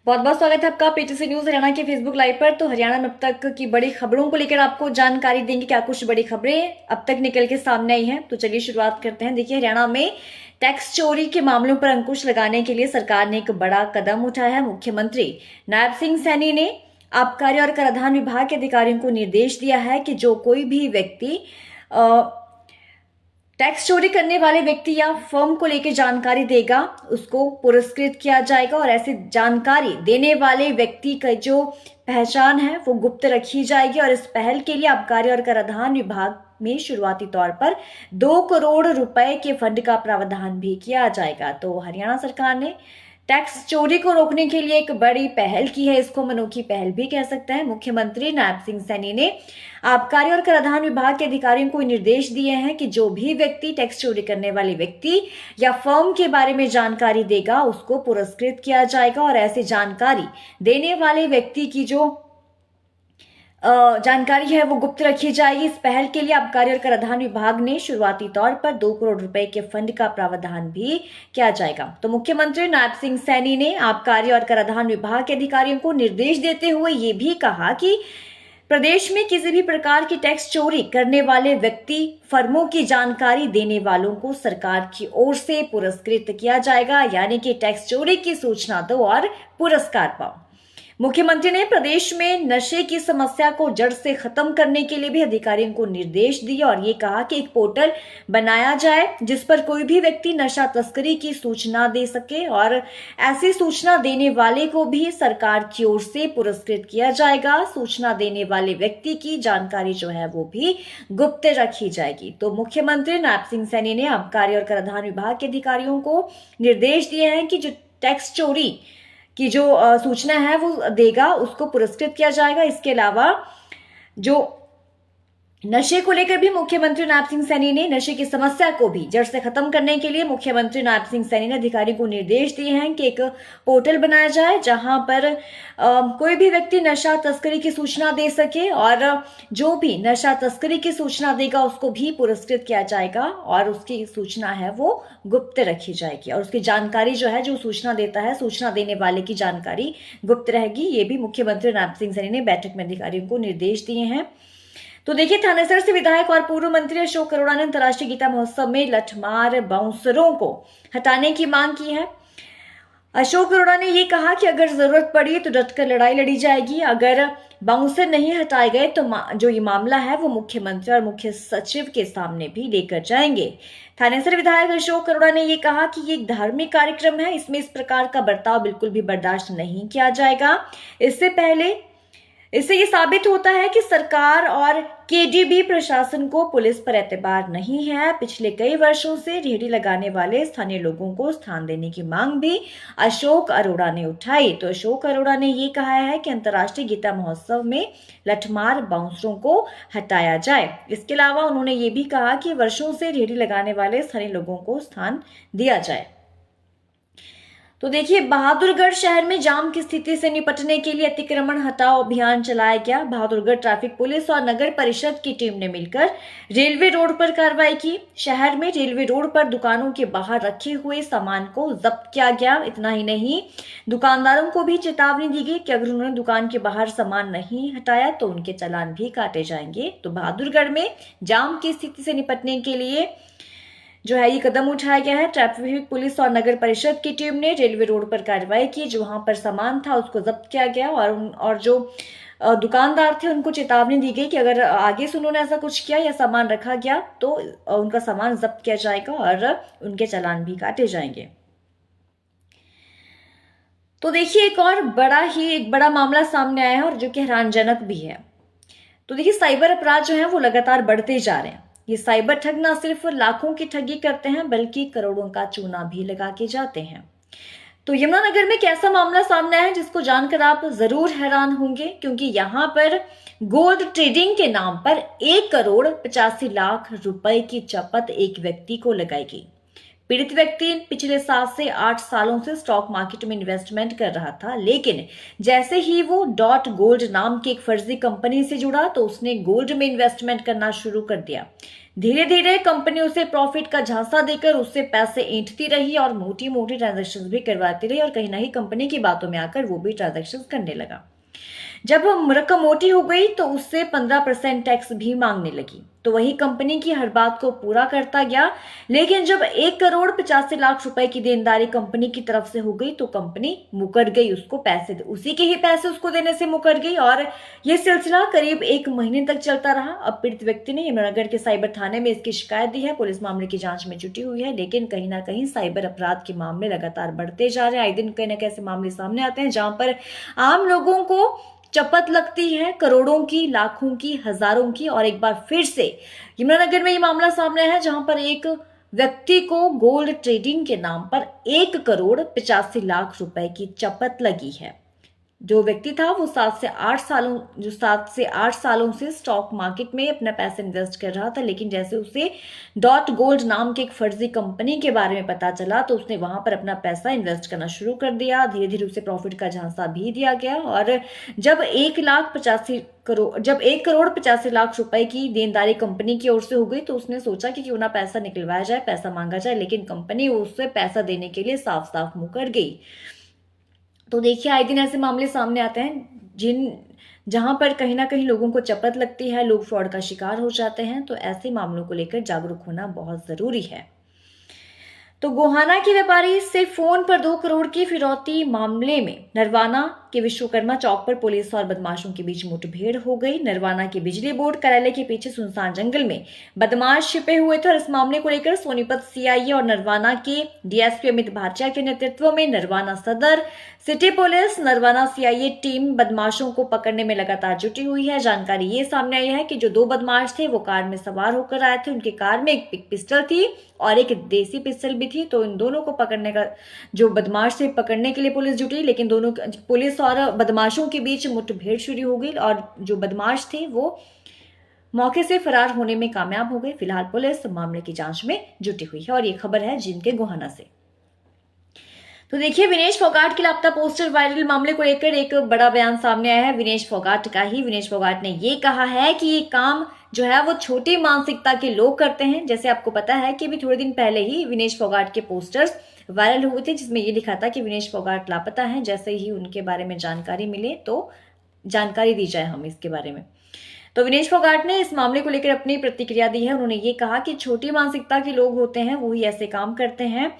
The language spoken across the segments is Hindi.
बहुत बहुत स्वागत है आपका पीटीसी न्यूज हरियाणा के फेसबुक लाइव पर। तो हरियाणा में अब तक की बड़ी खबरों को लेकर आपको जानकारी देंगे। क्या कुछ बड़ी खबरें अब तक निकल के सामने आई हैं, तो चलिए शुरुआत करते हैं। देखिए, हरियाणा में टैक्स चोरी के मामलों पर अंकुश लगाने के लिए सरकार ने एक बड़ा कदम उठाया है। मुख्यमंत्री नायब सिंह सैनी ने आबकारी और कराधान विभाग के अधिकारियों को निर्देश दिया है कि जो कोई भी व्यक्ति टैक्स चोरी करने वाले व्यक्ति या फर्म को लेकर जानकारी देगा, उसको पुरस्कृत किया जाएगा और ऐसी जानकारी देने वाले व्यक्ति का जो पहचान है वो गुप्त रखी जाएगी। और इस पहल के लिए आबकारी और कराधान विभाग में शुरुआती तौर पर 2 करोड़ रुपए के फंड का प्रावधान भी किया जाएगा। तो हरियाणा सरकार ने टैक्स चोरी को रोकने के लिए एक बड़ी पहल की है। इसको अनोखी पहल भी कह सकते हैं। मुख्यमंत्री नायब सिंह सैनी ने आबकारी और कराधान विभाग के अधिकारियों को निर्देश दिए हैं कि जो भी व्यक्ति टैक्स चोरी करने वाले व्यक्ति या फर्म के बारे में जानकारी देगा, उसको पुरस्कृत किया जाएगा और ऐसी जानकारी देने वाले व्यक्ति की जो जानकारी है वो गुप्त रखी जाएगी। इस पहल के लिए आबकारी और कराधान विभाग ने शुरुआती तौर पर 2 करोड़ रुपए के फंड का प्रावधान भी किया जाएगा। तो मुख्यमंत्री नायब सिंह सैनी ने आबकारी और कराधान विभाग के अधिकारियों को निर्देश देते हुए ये भी कहा कि प्रदेश में किसी भी प्रकार की टैक्स चोरी करने वाले व्यक्ति फर्मों की जानकारी देने वालों को सरकार की ओर से पुरस्कृत किया जाएगा, यानी कि टैक्स चोरी की सूचना दो और पुरस्कार पाओ। मुख्यमंत्री ने प्रदेश में नशे की समस्या को जड़ से खत्म करने के लिए भी अधिकारियों को निर्देश दिए और ये कहा कि एक पोर्टल बनाया जाए जिस पर कोई भी व्यक्ति नशा तस्करी की सूचना दे सके और ऐसी सूचना देने वाले को भी सरकार की ओर से पुरस्कृत किया जाएगा। सूचना देने वाले व्यक्ति की जानकारी जो है वो भी गुप्त रखी जाएगी। तो मुख्यमंत्री नायब सिंह सैनी ने आबकारी और कराधान विभाग के अधिकारियों को निर्देश दिए हैं कि जो टैक्स चोरी की जो सूचना है वो देगा, उसको पुरस्कृत किया जाएगा। इसके अलावा जो नशे को लेकर भी मुख्यमंत्री नायब सिंह सैनी ने नशे की समस्या को भी जड़ से खत्म करने के लिए मुख्यमंत्री नायब सिंह सैनी ने अधिकारियों को निर्देश दिए हैं कि एक पोर्टल बनाया जाए जहां पर कोई भी व्यक्ति नशा तस्करी की सूचना दे सके और जो भी नशा तस्करी की सूचना देगा उसको भी पुरस्कृत किया जाएगा और उसकी सूचना है वो गुप्त रखी जाएगी और उसकी जानकारी जो है, जो सूचना देता है, सूचना देने वाले की जानकारी गुप्त रहेगी। ये भी मुख्यमंत्री नायब सिंह सैनी ने बैठक में अधिकारियों को निर्देश दिए हैं। तो देखिए, थानेसर से विधायक और पूर्व मंत्री अशोक अरोड़ा ने अंतर्राष्ट्रीय गीता महोत्सव में लठमार बाउंसरों को हटाने की मांग की है। अशोक अरोड़ा ने ये कहा कि अगर जरूरत पड़ी तो डटकर लड़ाई लड़ी जाएगी। अगर बाउंसर नहीं हटाए गए तो जो ये मामला है वो मुख्यमंत्री और मुख्य सचिव के सामने भी लेकर जाएंगे। थानेसर विधायक अशोक अरोड़ा ने ये कहा कि ये एक धार्मिक कार्यक्रम है, इसमें इस प्रकार का बर्ताव बिल्कुल भी बर्दाश्त नहीं किया जाएगा। इससे ये साबित होता है कि सरकार और केडीबी प्रशासन को पुलिस पर एतबार नहीं है। पिछले कई वर्षों से रेहड़ी लगाने वाले स्थानीय लोगों को स्थान देने की मांग भी अशोक अरोड़ा ने उठाई। तो अशोक अरोड़ा ने ये कहा है कि अंतर्राष्ट्रीय गीता महोत्सव में लठमार बाउंसरों को हटाया जाए। इसके अलावा उन्होंने ये भी कहा कि वर्षों से रेहड़ी लगाने वाले स्थानीय लोगों को स्थान दिया जाए। तो देखिए, बहादुरगढ़ शहर में जाम की स्थिति से निपटने के लिए अतिक्रमण हटाओ अभियान चलाया गया। बहादुरगढ़ ट्रैफिक पुलिस और नगर परिषद की टीम ने मिलकर रेलवे रोड पर कार्रवाई की। शहर में रेलवे रोड पर दुकानों के बाहर रखे हुए सामान को जब्त किया गया। इतना ही नहीं, दुकानदारों को भी चेतावनी दी गई कि अगर उन्होंने दुकान के बाहर सामान नहीं हटाया तो उनके चालान भी काटे जाएंगे। तो बहादुरगढ़ में जाम की स्थिति से निपटने के लिए जो है ये कदम उठाया गया है। ट्रैफिक पुलिस और नगर परिषद की टीम ने रेलवे रोड पर कार्रवाई की। जो वहां पर सामान था उसको जब्त किया गया और जो दुकानदार थे उनको चेतावनी दी गई कि अगर आगे से उन्होंने ऐसा कुछ किया या सामान रखा गया तो उनका सामान जब्त किया जाएगा और उनके चालान भी काटे जाएंगे। तो देखिए, एक बड़ा मामला सामने आया है और जो कि हैरानजनक भी है। तो देखिए, साइबर अपराध जो है वो लगातार बढ़ते जा रहे हैं। ये साइबर ठग न सिर्फ लाखों की ठगी करते हैं बल्कि करोड़ों का चूना भी लगा के जाते हैं। तो यमुनानगर में एक ऐसा मामला सामने आया है जिसको जानकर आप जरूर हैरान होंगे, क्योंकि यहाँ पर गोल्ड ट्रेडिंग के नाम पर 1 करोड़ 85 लाख रुपए की चपत एक व्यक्ति को लगाई गई। पीड़ित व्यक्ति पिछले 7 से 8 सालों से स्टॉक मार्केट में इन्वेस्टमेंट कर रहा था, लेकिन जैसे ही वो डॉट गोल्ड नाम की एक फर्जी कंपनी से जुड़ा तो उसने गोल्ड में इन्वेस्टमेंट करना शुरू कर दिया। धीरे धीरे कंपनी उसे प्रॉफिट का झांसा देकर उससे पैसे ऐंठती रही और मोटी मोटी ट्रांजैक्शंस भी करवाती रही और कहीं ना कहीं कंपनी की बातों में आकर वो भी ट्रांजैक्शंस करने लगा। जब रकम मोटी हो गई तो उससे 15% टैक्स भी मांगने लगी, तो वही कंपनी की हर बात को पूरा करता गया। लेकिन जब 1,85,00,000 रुपए की देनदारी कंपनी की तरफ से हो गई तो कंपनी मुकर गई, उसको पैसे उसी के ही पैसे उसको देने से मुकर गई और यह सिलसिला करीब 1 महीने तक चलता रहा। अब पीड़ित व्यक्ति ने यमुनानगर के साइबर थाने में इसकी शिकायत दी है। पुलिस मामले की जांच में जुटी हुई है, लेकिन कहीं ना कहीं साइबर अपराध के मामले लगातार बढ़ते जा रहे हैं। आए दिन कहीं ना कैसे मामले सामने आते हैं जहां पर आम लोगों को चपत लगती है, करोड़ों की, लाखों की, हजारों की। और एक बार फिर से यमुनानगर में ये मामला सामने है जहां पर एक व्यक्ति को गोल्ड ट्रेडिंग के नाम पर 1,85,00,000 रुपए की चपत लगी है। जो व्यक्ति था वो 7 से 8 सालों से स्टॉक मार्केट में अपना पैसा इन्वेस्ट कर रहा था, लेकिन जैसे उसे डॉट गोल्ड नाम की एक फर्जी कंपनी के बारे में पता चला तो उसने वहां पर अपना पैसा इन्वेस्ट करना शुरू कर दिया। धीरे धीरे उसे प्रॉफिट का झांसा भी दिया गया और जब 1,85,00,000 रुपए की देनदारी कंपनी की ओर से हो गई तो उसने सोचा कि क्यों ना पैसा निकलवाया जाए, पैसा मांगा जाए, लेकिन कंपनी उससे पैसा देने के लिए साफ साफ मुकर गई। तो देखिए आए दिन ऐसे मामले सामने आते हैं जहां पर कहीं ना कहीं लोगों को चपत लगती है, लोग फ्रॉड का शिकार हो जाते हैं। तो ऐसे मामलों को लेकर जागरूक होना बहुत जरूरी है। तो गोहाना के व्यापारी से फोन पर 2 करोड़ की फिरौती मामले में नरवाना के विश्वकर्मा चौक पर पुलिस और बदमाशों के बीच मुठभेड़ हो गई। नरवाना के बिजली बोर्ड कार्यालय के पीछे सुनसान जंगल में बदमाश छिपे हुए थे और इस मामले को लेकर सोनीपत सीआईए और नरवाना के डीएसपी अमित भाटिया के नेतृत्व में नरवाना सदर, city police, Narwana CIA team बदमाशों को पकड़ने में लगातार जुटी हुई है। जानकारी ये सामने आई है कि जो 2 बदमाश थे वो कार में सवार होकर आए थे। उनके कार में एक पिस्टल थी और एक देसी पिस्टल भी थी। तो इन दोनों को पकड़ने का जो बदमाश थे पकड़ने के लिए पुलिस जुटी, लेकिन दोनों पुलिस और बदमाशों के बीच मुठभेड़ शुरू हो गई और जो बदमाश थे वो मौके से फरार होने में कामयाब हो गए। फिलहाल पुलिस मामले की जांच में जुटी हुई है और ये खबर है जिनके गोहाना से। तो देखिए विनेश फोगाट के लापता पोस्टर वायरल मामले को लेकर एक बड़ा बयान सामने आया है विनेश फोगाट का ही। विनेश फोगाट ने ये कहा है कि ये काम जो है वो छोटी मानसिकता के लोग करते हैं। जैसे आपको पता है कि अभी थोड़े दिन पहले ही विनेश फोगाट के पोस्टर्स वायरल हुए थे जिसमें ये लिखा था कि विनेश फोगाट लापता हैं। जैसे ही उनके बारे में जानकारी मिले तो जानकारी दी जाए हम इसके बारे में। तो विनेश फोगाट ने इस मामले को लेकर अपनी प्रतिक्रिया दी है। उन्होंने ये कहा कि छोटी मानसिकता के लोग होते हैं वही ऐसे काम करते हैं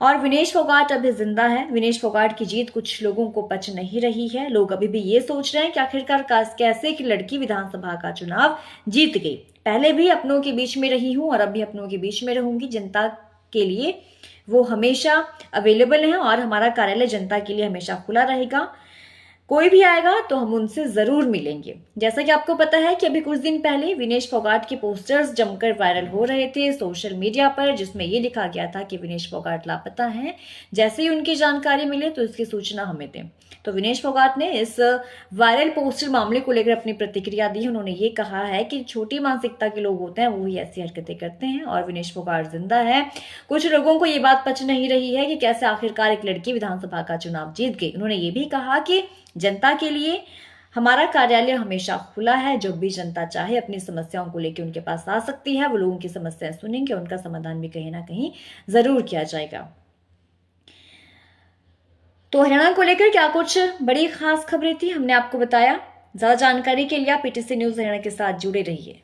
और विनेश फोगाट अभी जिंदा है। विनेश फोगाट की जीत कुछ लोगों को पच नहीं रही है। लोग अभी भी ये सोच रहे हैं कि आखिरकार कैसे की लड़की विधानसभा का चुनाव जीत गई। पहले भी अपनों के बीच में रही हूं और अभी अपनों के बीच में रहूंगी। जनता के लिए वो हमेशा अवेलेबल है और हमारा कार्यालय जनता के लिए हमेशा खुला रहेगा। कोई भी आएगा तो हम उनसे जरूर मिलेंगे। जैसा कि आपको पता है कि अभी कुछ दिन पहले विनेश फोगाट के पोस्टर्स जमकर वायरल हो रहे थे सोशल मीडिया पर, जिसमें यह लिखा गया था कि विनेश फोगाट लापता हैं। जैसे ही उनकी जानकारी मिले तो इसकी सूचना हमें दें। तो विनेश फोगाट ने इस वायरल पोस्टर मामले को लेकर अपनी प्रतिक्रिया दी। उन्होंने ये कहा है कि छोटी मानसिकता के लोग होते हैं वही ऐसी हरकतें करते हैं और विनेश फोगाट जिंदा है। कुछ लोगों को ये बात पच नहीं रही है कि कैसे आखिरकार एक लड़की विधानसभा का चुनाव जीत गई। उन्होंने ये भी कहा कि जनता के लिए हमारा कार्यालय हमेशा खुला है। जब भी जनता चाहे अपनी समस्याओं को लेकर उनके पास आ सकती है। वो लोगों की समस्याएं सुनेंगे, उनका समाधान भी कहीं ना कहीं जरूर किया जाएगा। तो हरियाणा को लेकर क्या कुछ बड़ी खास खबरें थी हमने आपको बताया। ज्यादा जानकारी के लिए आप पीटीसी न्यूज हरियाणा के साथ जुड़े रहिए।